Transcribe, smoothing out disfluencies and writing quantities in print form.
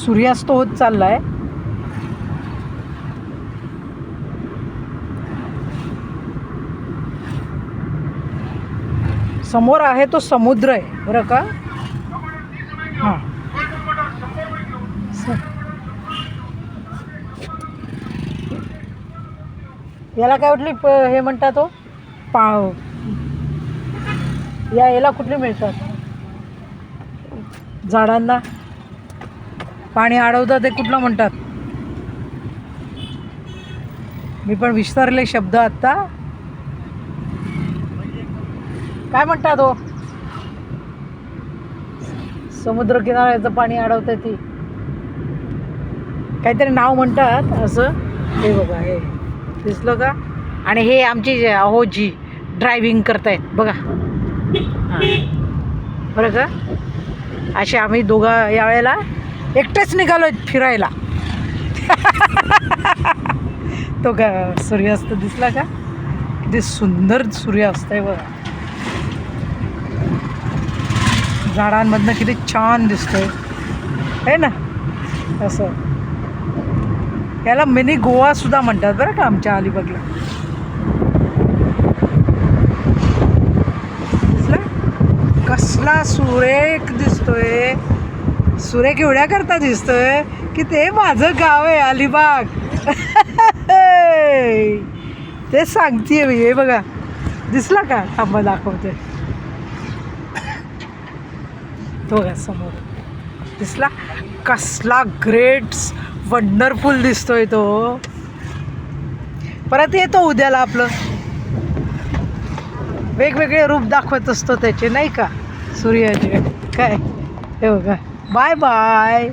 सूर्यास्त होत चाललाय. समोर आहे तो समुद्र आहे बरं का. हां याला काय वाटली हे म्हणतात तो पाव याला कुठले मिळतात झाडांना पाणी अडवतात ते कुठलं म्हणतात. मी पण विसरले शब्द आत्ता. काय म्हणतात तो समुद्र किनाऱ्याचं पाणी अडवतं ती काहीतरी नाव म्हणतात असं. हे बघा हे दिसलं का. आणि हे आमची अहोजी ड्रायव्हिंग करतायत बघा. हां बरं का. असे आम्ही दोघं यावेळेला एकटेच निघालो आहेत फिरायला. तो का सूर्यास्त दिसला का. किती सुंदर सूर्यास्त आहे बघा. झाडांमधनं किती छान दिसतोय आहे ना. असं याला मिनी गोवा सुद्धा म्हणतात बरं का आमच्या अलिबागला. दिसला कसला सुरेख दिसतोय. सुरेख एवढ्या करता दिसतोय की ते माझं गाव आहे अलिबाग. ते सांगते मी. हे बघा दिसला का. थांबा दाखवते. तो बघा समोर दिसला कसला ग्रेट वंडरफुल दिसतोय तो. परत येतो उद्याला आपलं वेगवेगळे रूप दाखवत असतो त्याचे नाही का सूर्याचे काय. हे बघा बाय बाय.